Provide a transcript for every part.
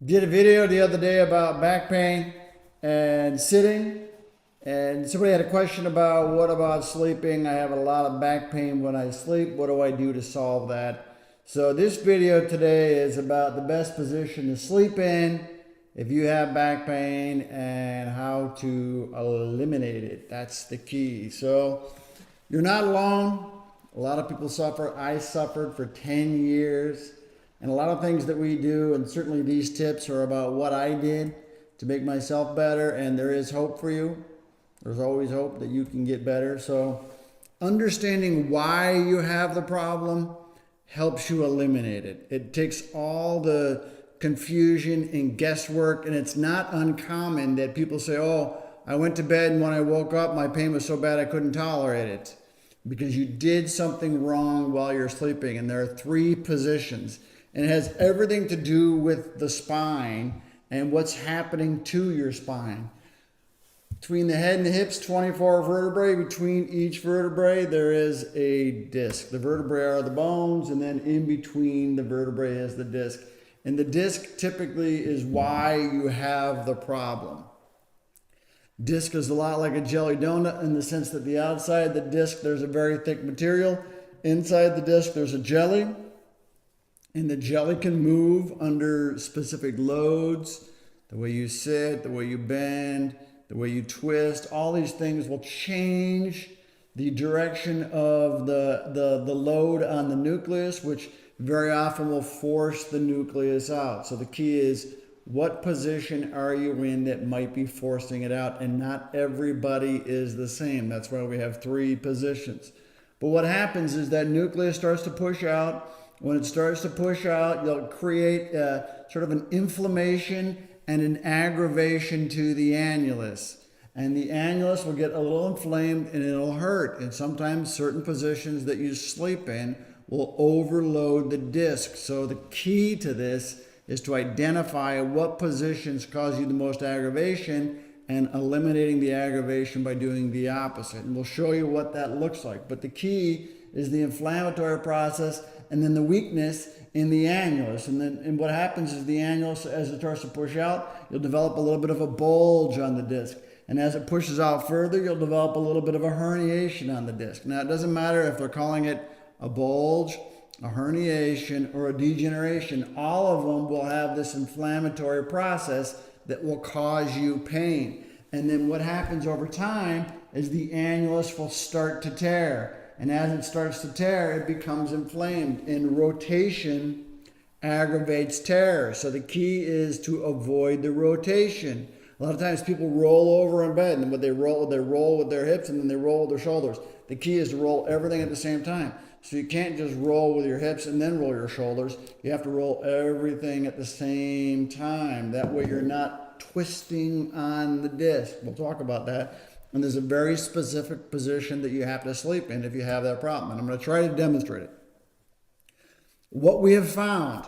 Did a video the other day about back pain and sitting, and somebody had a question about what about sleeping. I have a lot of back pain when I sleep. What do I do to solve that? So this video today is about the best position to sleep in if you have back pain and how to eliminate it. That's the key. So you're not alone. A lot of people suffer. I suffered for 10 years. And a lot of things that we do, and certainly these tips are about what I did to make myself better, and there is hope for you. There's always hope that you can get better. So understanding why you have the problem helps you eliminate it. It takes all the confusion and guesswork, and it's not uncommon that people say, oh, I went to bed and when I woke up, my pain was so bad I couldn't tolerate it. Because you did something wrong while you're sleeping, and there are 3 positions. And it has everything to do with the spine and what's happening to your spine. Between the head and the hips, 24 vertebrae. Between each vertebrae, there is a disc. The vertebrae are the bones, and then in between the vertebrae is the disc. And the disc typically is why you have the problem. Disc is a lot like a jelly donut in the sense that the outside of the disc, there's a very thick material. Inside the disc, there's a jelly. And the jelly can move under specific loads. The way you sit, the way you bend, the way you twist, all these things will change the direction of the load on the nucleus, which very often will force the nucleus out. So the key is, what position are you in that might be forcing it out? And not everybody is the same. That's why we have 3 positions. But what happens is that nucleus starts to push out. When it starts to push out, you'll create sort of an inflammation and an aggravation to the annulus. And the annulus will get a little inflamed and it'll hurt. And sometimes certain positions that you sleep in will overload the disc. So the key to this is to identify what positions cause you the most aggravation and eliminating the aggravation by doing the opposite. And we'll show you what that looks like. But the key is the inflammatory process and then the weakness in the annulus. And what happens is the annulus, as it starts to push out, you'll develop a little bit of a bulge on the disc. And as it pushes out further, you'll develop a little bit of a herniation on the disc. Now, it doesn't matter if they're calling it a bulge, a herniation, or a degeneration. All of them will have this inflammatory process that will cause you pain. And then what happens over time is the annulus will start to tear. And as it starts to tear, it becomes inflamed. And rotation aggravates tear. So the key is to avoid the rotation. A lot of times people roll over in bed, and they roll with their hips and then they roll with their shoulders. The key is to roll everything at the same time. So you can't just roll with your hips and then roll your shoulders. You have to roll everything at the same time. That way you're not twisting on the disc. We'll talk about that. And there's a very specific position that you have to sleep in if you have that problem. And I'm going to try to demonstrate it. What we have found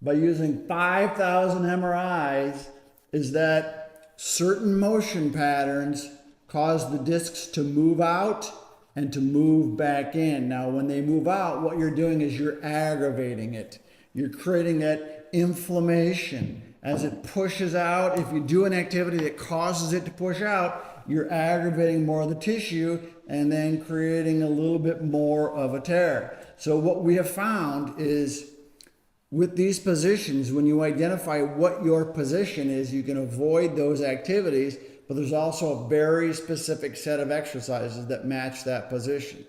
by using 5,000 MRIs is that certain motion patterns cause the discs to move out and to move back in. Now, when they move out, what you're doing is you're aggravating it. You're creating that inflammation. As it pushes out, if you do an activity that causes it to push out, you're aggravating more of the tissue and then creating a little bit more of a tear. So what we have found is with these positions, when you identify what your position is, you can avoid those activities, but there's also a very specific set of exercises that match that position.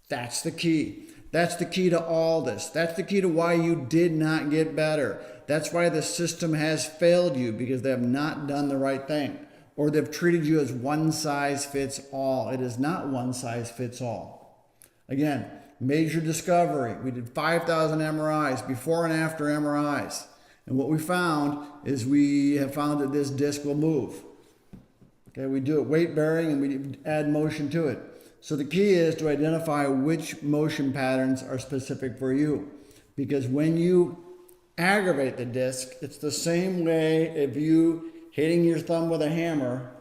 That's the key. That's the key to all this. That's the key to why you did not get better. That's why the system has failed you, because they have not done the right thing. Or they've treated you as one size fits all. It is not one size fits all. Again, major discovery. We did 5,000 MRIs, before and after MRIs. And what we found is we have found that this disc will move. Okay, we do it weight bearing and we add motion to it. So the key is to identify which motion patterns are specific for you. Because when you aggravate the disc, it's the same way if you hitting your thumb with a hammer.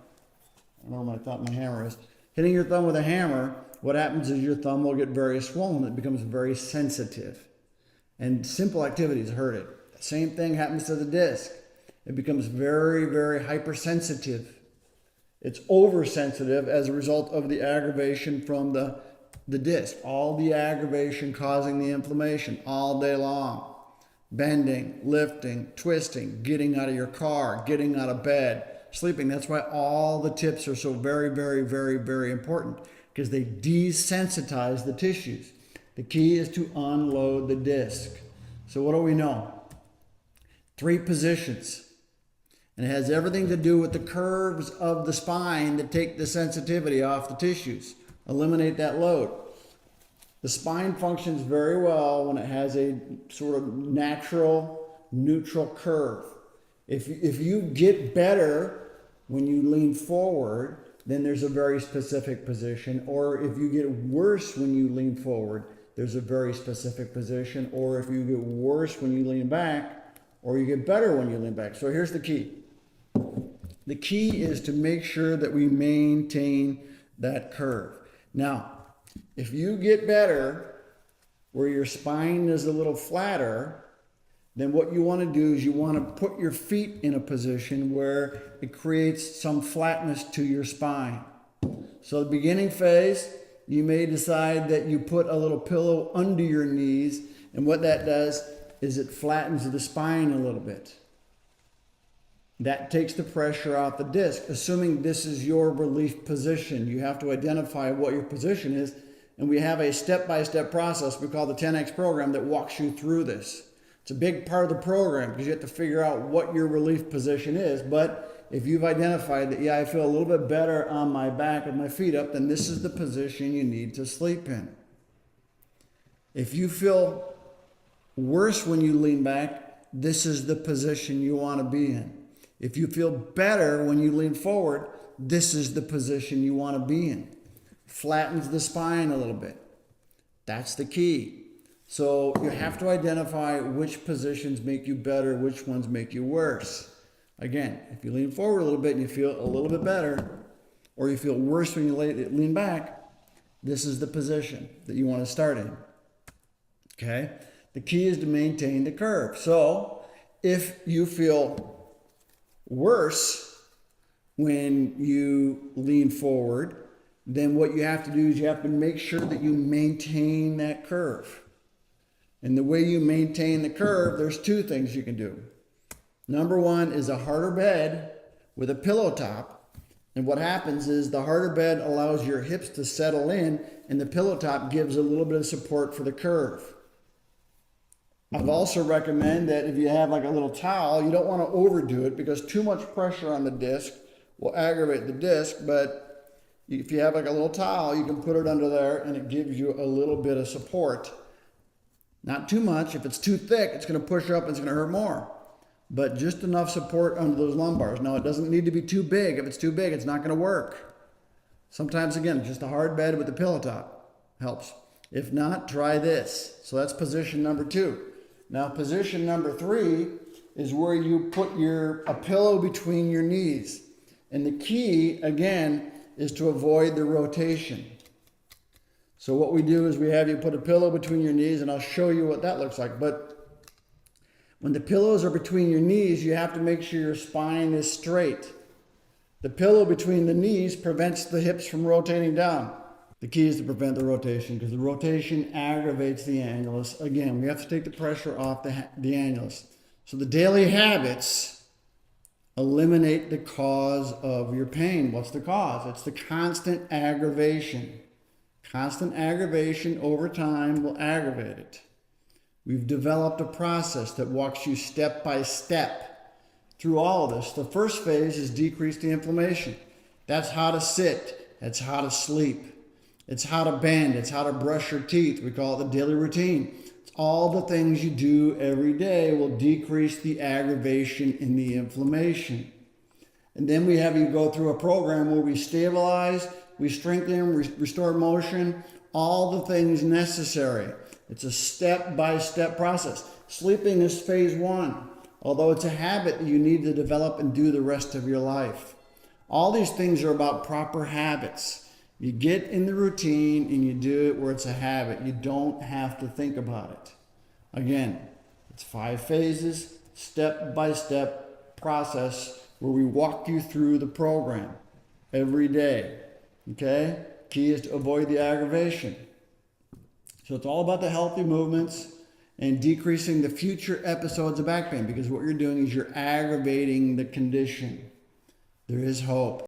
I don't know what I thought my hammer is. Hitting your thumb with a hammer, what happens is your thumb will get very swollen. It becomes very sensitive. And simple activities hurt it. Same thing happens to the disc. It becomes very, very hypersensitive. It's oversensitive as a result of the aggravation from the disc. All the aggravation causing the inflammation all day long. Bending, lifting, twisting, getting out of your car, getting out of bed, sleeping. That's why all the tips are so very, very, very, very important, because they desensitize the tissues. The key is to unload the disc. So what do we know? 3 positions. And it has everything to do with the curves of the spine that take the sensitivity off the tissues. Eliminate that load. The spine functions very well when it has a sort of natural, neutral curve. If you get better when you lean forward, then there's a very specific position. Or if you get worse when you lean forward, there's a very specific position. Or if you get worse when you lean back, or you get better when you lean back. So here's the key. The key is to make sure that we maintain that curve. Now, if you get better where your spine is a little flatter, then what you want to do is you want to put your feet in a position where it creates some flatness to your spine. So the beginning phase, you may decide that you put a little pillow under your knees, and what that does is it flattens the spine a little bit. That takes the pressure off the disc, assuming this is your relief position. You have to identify what your position is, and we have a step-by-step process we call the 10X program that walks you through this. It's a big part of the program because you have to figure out what your relief position is. But if you've identified that, yeah, I feel a little bit better on my back with my feet up, then this is the position you need to sleep in. If you feel worse when you lean back, this is the position you want to be in. If you feel better when you lean forward, this is the position you want to be in. Flattens the spine a little bit. That's the key. So you have to identify which positions make you better, which ones make you worse. Again, if you lean forward a little bit and you feel a little bit better, or you feel worse when you lean back, this is the position that you want to start in. Okay? The key is to maintain the curve. So if you feel worse when you lean forward, then what you have to do is you have to make sure that you maintain that curve. And the way you maintain the curve, there's 2 things you can do. Number 1 is a harder bed with a pillow top. And what happens is the harder bed allows your hips to settle in, and the pillow top gives a little bit of support for the curve. I've also recommend that if you have like a little towel, you don't want to overdo it because too much pressure on the disc will aggravate the disc. But if you have like a little towel, you can put it under there and it gives you a little bit of support. Not too much. If it's too thick, it's going to push up and it's going to hurt more. But just enough support under those lumbars. Now, it doesn't need to be too big. If it's too big, it's not going to work. Sometimes, again, just a hard bed with a pillow top helps. If not, try this. So that's position number 2. Now, position number 3 is where you put a pillow between your knees. And the key, again, is to avoid the rotation. So what we do is we have you put a pillow between your knees, and I'll show you what that looks like. But when the pillows are between your knees, you have to make sure your spine is straight. The pillow between the knees prevents the hips from rotating down. The key is to prevent the rotation because the rotation aggravates the annulus. Again, we have to take the pressure off the annulus. So the daily habits eliminate the cause of your pain. What's the cause? It's the constant aggravation. Constant aggravation over time will aggravate it. We've developed a process that walks you step by step through all of this. The first phase is decrease the inflammation. That's how to sit. That's how to sleep. It's how to bend. It's how to brush your teeth. We call it the daily routine. It's all the things you do every day will decrease the aggravation and the inflammation. And then we have you go through a program where we stabilize, we strengthen, restore motion, all the things necessary. It's a step-by-step process. Sleeping is phase 1, although it's a habit that you need to develop and do the rest of your life. All these things are about proper habits. You get in the routine and you do it where it's a habit. You don't have to think about it. Again, It's 5 phases, step-by-step process where we walk you through the program every day. Okay? Key is to avoid the aggravation. So it's all about the healthy movements and decreasing the future episodes of back pain, because what you're doing is you're aggravating the condition. There is hope.